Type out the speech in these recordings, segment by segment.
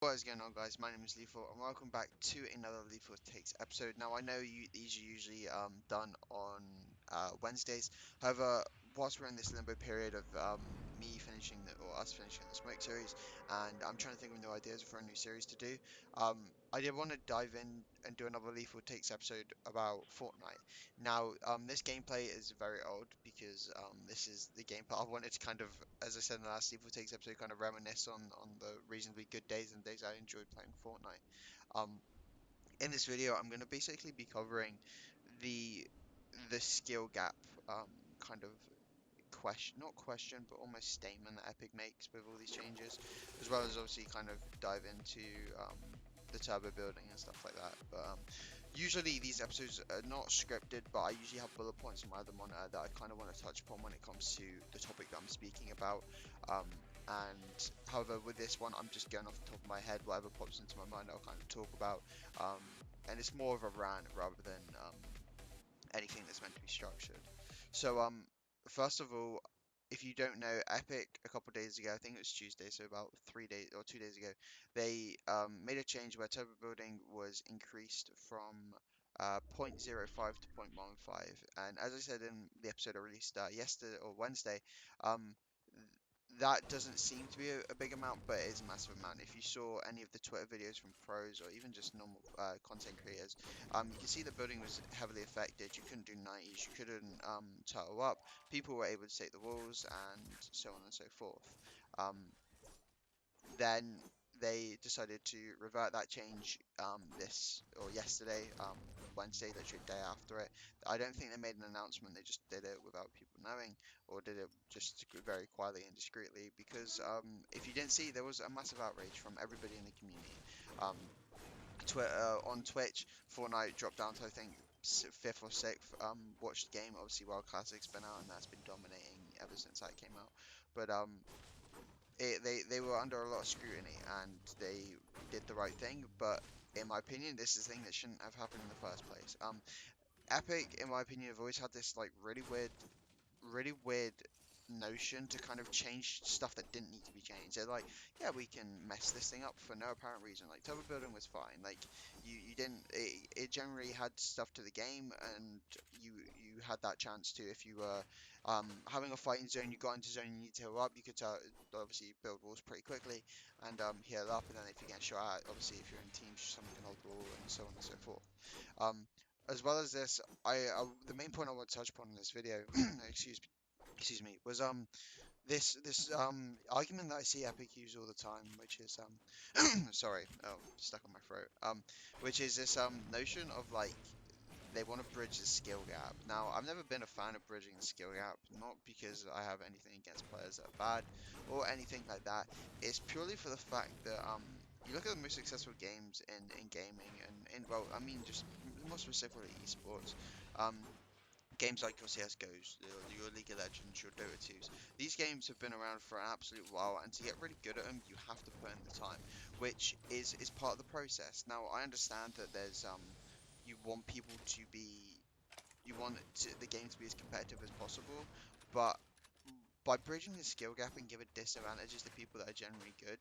What is going on, guys? My name is Lethal and welcome back to another Lethal Takes episode. Now I know these are usually done on Wednesdays. However, whilst we're in this limbo period of me finishing or us finishing the Smoke series, and I'm trying to think of new ideas for a new series to do, I did want to dive in and do another Lethal Takes episode about Fortnite. Now, this gameplay is very old because this is the gameplay I wanted to kind of, as I said in the last Lethal Takes episode, kind of reminisce on the reasonably good days and days I enjoyed playing Fortnite. Um, in this video, I'm going to basically be covering the the skill gap, um, kind of not question, but almost statement that Epic makes with all these changes, as well as obviously kind of dive into the turbo building and stuff like that. But usually these episodes are not scripted, but I usually have bullet points on my other monitor that I kind of want to touch upon when it comes to the topic that I'm speaking about. And however, with this one, I'm just going off the top of my head, whatever pops into my mind, I'll kind of talk about. And it's more of a rant rather than anything that's meant to be structured. So, first of all, if you don't know, Epic a couple of days ago, I think it was Tuesday, so about 3 days or 2 days ago, they made a change where turbo building was increased from zero point zero 0.05 to 0.15. And as I said in the episode I released yesterday or Wednesday, um, that doesn't seem to be a big amount, but it is a massive amount. If you saw any of the Twitter videos from pros or even just normal content creators, you can see the building was heavily affected. You couldn't do 90s, you couldn't turtle up. People were able to take the walls and so on and so forth. Um, then they decided to revert that change this or yesterday, Wednesday, literally day after it. I don't think they made an announcement. They just did it without people knowing, or did it just very quietly and discreetly. Because if you didn't see, there was a massive outrage from everybody in the community. Um, Twitter on Twitch, Fortnite dropped down to I think fifth or sixth watched game. Obviously, World Classic's been out and that's been dominating ever since that came out. But they were under a lot of scrutiny and they did the right thing, but in my opinion, this is a thing that shouldn't have happened in the first place. Epic, in my opinion, have always had this like really weird notion to kind of change stuff that didn't need to be changed. They're like, yeah, we can mess this thing up for no apparent reason. Like turbo building was fine. Like you didn't. It generally had stuff to the game, and you had that chance to if you were having a fighting zone, you got into zone, you need to heal up. You could obviously build walls pretty quickly and heal up, and then if you get shot at, obviously if you're in teams, someone can hold the wall and so on and so forth. Um, as well as this, the main point I want to touch upon in this video, excuse me, was this argument that I see Epic use all the time, which is sorry, oh, stuck on my throat. Which is this notion of like they want to bridge the skill gap. Now, I've never been a fan of bridging the skill gap, not because I have anything against players that are bad or anything like that. It's purely for the fact that you look at the most successful games in gaming and in well, I mean just more specifically esports. Um, Games like your CSGOs, your League of Legends, your Dota 2s, these games have been around for an absolute while, and to get really good at them, you have to put in the time, which is part of the process. Now, I understand that there's you want people to be, you want the game to be as competitive as possible, but by bridging the skill gap and giving disadvantages to people that are generally good,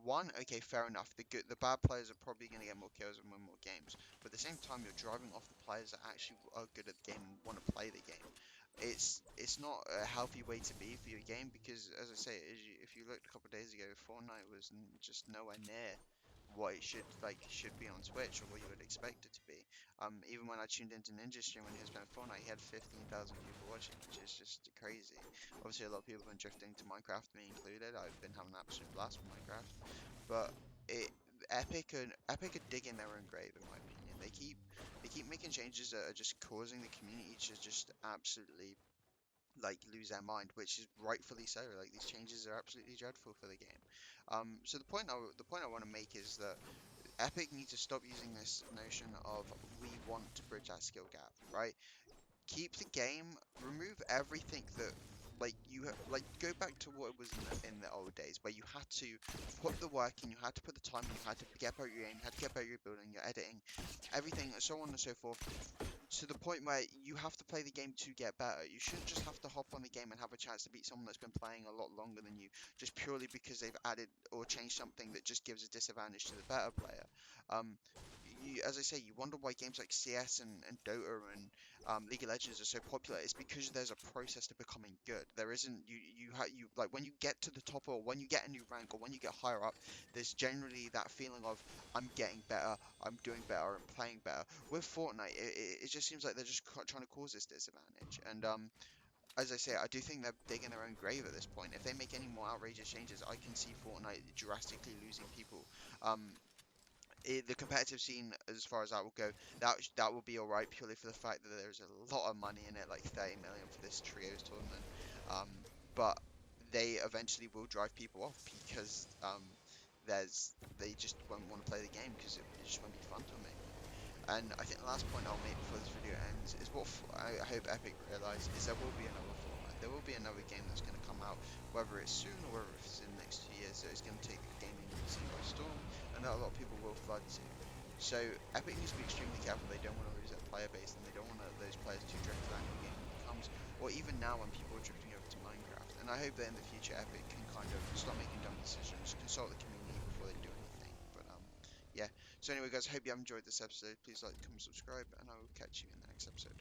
one, okay, fair enough. The bad players are probably going to get more kills and win more games, but at the same time, you're driving off the players that actually are good at the game and want to play the game. It's not a healthy way to be for your game because, as I say, if you looked a couple of days ago, Fortnite was just nowhere near what it should be on Twitch or what you would expect it to be. Even when I tuned into Ninja stream when he was playing Fortnite, he had 15,000 people watching, which is just crazy. Obviously, a lot of people have been drifting to Minecraft, me included. I've been having an absolute blast with Minecraft, but it Epic are digging their own grave in my opinion. They keep making changes that are just causing the community to just absolutely like lose their mind, which is rightfully so. Like these changes are absolutely dreadful for the game. So the point I want to make is that Epic need to stop using this notion of we want to bridge that skill gap, right? Keep the game, remove everything that like go back to what it was in the old days where you had to put the work in, you had to put the time in, you had to get about your aim, you had to get about your building, your editing, everything, so on and so forth. to the point where you have to play the game to get better. You shouldn't just have to hop on the game and have a chance to beat someone that's been playing a lot longer than you, just purely because they've added or changed something that just gives a disadvantage to the better player. As I say, you wonder why games like CS and Dota and League of Legends are so popular. It's because there's a process to becoming good. There isn't you like when you get to the top or when you get a new rank or when you get higher up, there's generally that feeling of I'm getting better, I'm doing better, I'm playing better. With Fortnite, it just seems like they're just trying to cause this disadvantage. And as I say, I do think they're digging their own grave at this point. If they make any more outrageous changes, I can see Fortnite drastically losing people. Um, the competitive scene, as far as that will go, that will be all right purely for the fact that there's a lot of money in it, like 30 million for this trios tournament. But they eventually will drive people off because they just won't want to play the game because it just won't be fun to them anymore. And I think the last point I'll make before this video ends is I hope Epic realise is there will be another Fortnite. There will be another game that's going to come out, whether it's soon or whether it's in the next 2 years, that is going to take the gaming scene by storm, and that a lot of people will flood to. So Epic needs to be extremely careful. They don't want to lose their player base, and they don't want those players to drift to that new game when it comes, or even now when people are drifting over to Minecraft. And I hope that in the future Epic can kind of stop making dumb decisions, consult the community before they do anything. But yeah. So anyway, guys, I hope you have enjoyed this episode. Please like, comment, subscribe, and I will catch you in the next episode.